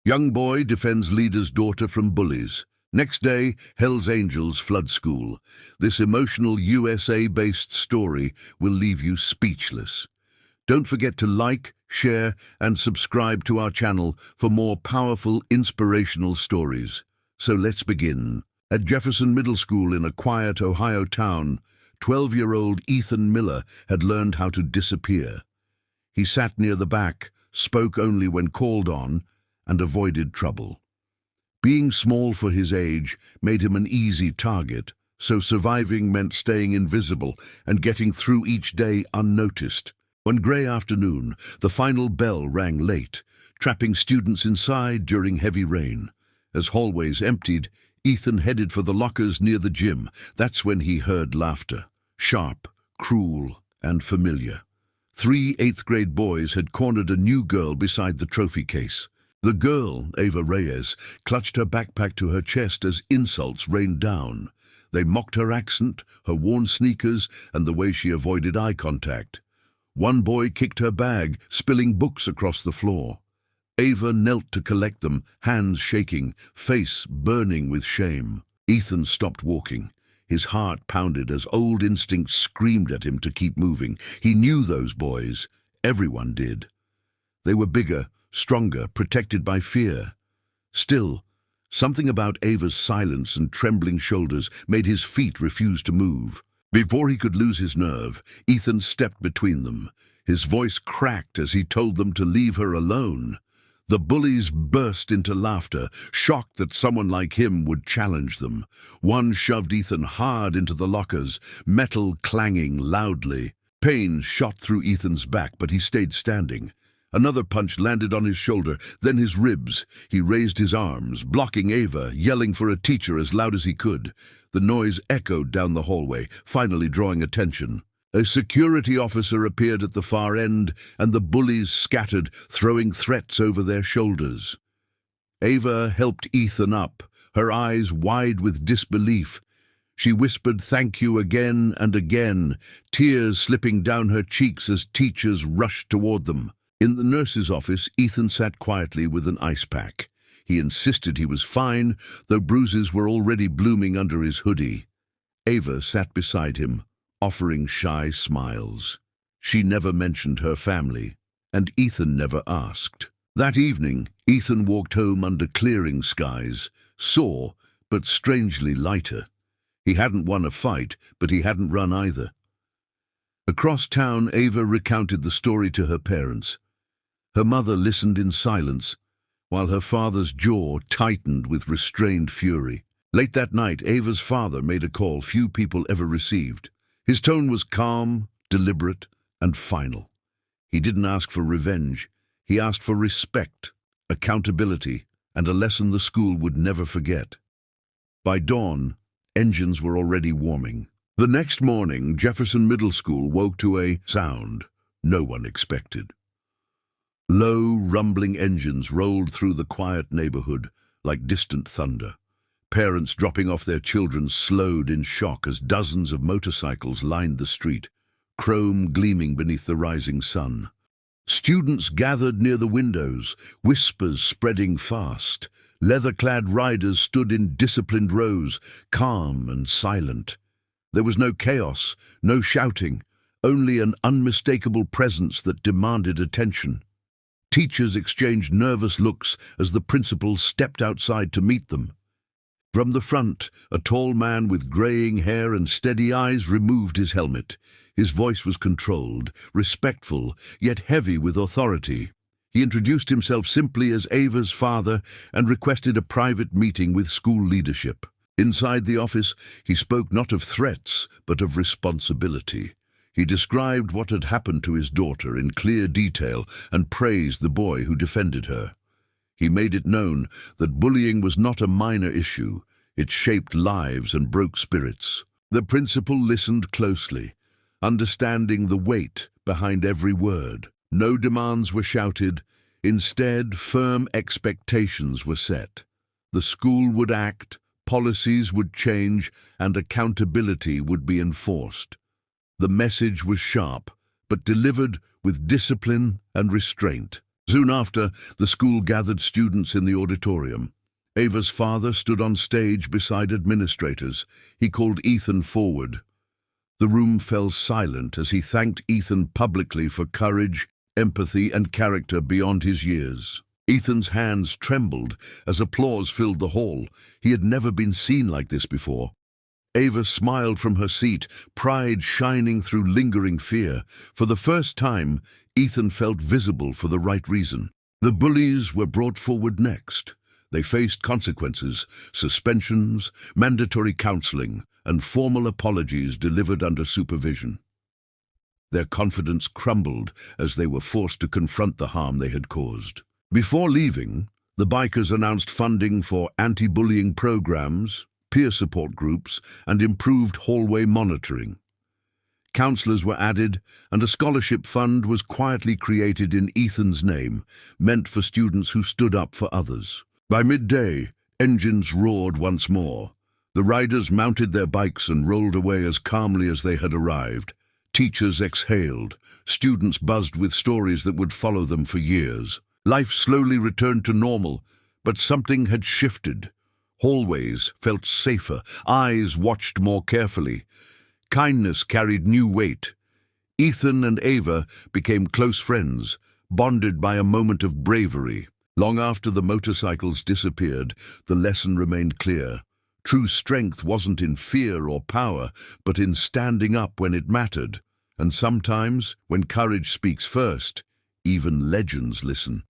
Young boy defends leader's daughter from bullies. Next day, Hell's Angels flood school. This emotional USA-based story will leave you speechless. Don't forget to like, share, and subscribe to our channel for more powerful, inspirational stories. So let's begin. At Jefferson Middle School in a quiet Ohio town, 12-year-old Ethan Miller had learned how to disappear. He sat near the back, spoke only when called on, and avoided trouble. Being small for his age made him an easy target, so surviving meant staying invisible and getting through each day unnoticed. One gray afternoon, the final bell rang late, trapping students inside during heavy rain. As hallways emptied, Ethan headed for the lockers near the gym. That's when he heard laughter, sharp, cruel, and familiar. 3 eighth-grade boys had cornered a new girl beside the trophy case. The girl, Ava Reyes, clutched her backpack to her chest as insults rained down. They mocked her accent, her worn sneakers, and the way she avoided eye contact. One boy kicked her bag, spilling books across the floor. Ava knelt to collect them, hands shaking, face burning with shame. Ethan stopped walking. His heart pounded as old instincts screamed at him to keep moving. He knew those boys. Everyone did. They were bigger, stronger, protected by fear. Still, something about Ava's silence and trembling shoulders made his feet refuse to move. Before he could lose his nerve, Ethan stepped between them. His voice cracked as he told them to leave her alone. The bullies burst into laughter, shocked that someone like him would challenge them. One shoved Ethan hard into the lockers, metal clanging loudly. Pain shot through Ethan's back, but he stayed standing. Another punch landed on his shoulder, then his ribs. He raised his arms, blocking Ava, yelling for a teacher as loud as he could. The noise echoed down the hallway, finally drawing attention. A security officer appeared at the far end, and the bullies scattered, throwing threats over their shoulders. Ava helped Ethan up, her eyes wide with disbelief. She whispered thank you again and again, tears slipping down her cheeks as teachers rushed toward them. In the nurse's office, Ethan sat quietly with an ice pack. He insisted he was fine, though bruises were already blooming under his hoodie. Ava sat beside him, offering shy smiles. She never mentioned her family, and Ethan never asked. That evening, Ethan walked home under clearing skies, sore but strangely lighter. He hadn't won a fight, but he hadn't run either. Across town, Ava recounted the story to her parents. Her mother listened in silence, while her father's jaw tightened with restrained fury. Late that night, Ava's father made a call few people ever received. His tone was calm, deliberate, and final. He didn't ask for revenge. He asked for respect, accountability, and a lesson the school would never forget. By dawn, engines were already warming. The next morning, Jefferson Middle School woke to a sound no one expected. Low, rumbling engines rolled through the quiet neighborhood like distant thunder. Parents dropping off their children slowed in shock as dozens of motorcycles lined the street, chrome gleaming beneath the rising sun. Students gathered near the windows, whispers spreading fast. Leather-clad riders stood in disciplined rows, calm and silent. There was no chaos, no shouting, only an unmistakable presence that demanded attention. Teachers exchanged nervous looks as the principal stepped outside to meet them. From the front, a tall man with graying hair and steady eyes removed his helmet. His voice was controlled, respectful, yet heavy with authority. He introduced himself simply as Ava's father and requested a private meeting with school leadership. Inside the office, he spoke not of threats, but of responsibility. He described what had happened to his daughter in clear detail and praised the boy who defended her. He made it known that bullying was not a minor issue. It shaped lives and broke spirits. The principal listened closely, understanding the weight behind every word. No demands were shouted. Instead, firm expectations were set. The school would act, policies would change, and accountability would be enforced. The message was sharp, but delivered with discipline and restraint. Soon after, the school gathered students in the auditorium. Ava's father stood on stage beside administrators. He called Ethan forward. The room fell silent as he thanked Ethan publicly for courage, empathy, and character beyond his years. Ethan's hands trembled as applause filled the hall. He had never been seen like this before. Ava smiled from her seat, pride shining through lingering fear. For the first time, Ethan felt visible for the right reason. The bullies were brought forward next. They faced consequences, suspensions, mandatory counseling, and formal apologies delivered under supervision. Their confidence crumbled as they were forced to confront the harm they had caused. Before leaving, the bikers announced funding for anti-bullying programs, peer support groups, and improved hallway monitoring. Counselors were added, and a scholarship fund was quietly created in Ethan's name, meant for students who stood up for others. By midday, engines roared once more. The riders mounted their bikes and rolled away as calmly as they had arrived. Teachers exhaled. Students buzzed with stories that would follow them for years. Life slowly returned to normal, but something had shifted. Hallways felt safer. Eyes watched more carefully. Kindness carried new weight. Ethan and Ava became close friends, bonded by a moment of bravery. Long after the motorcycles disappeared, the lesson remained clear. True strength wasn't in fear or power, but in standing up when it mattered. And sometimes, when courage speaks first, even legends listen.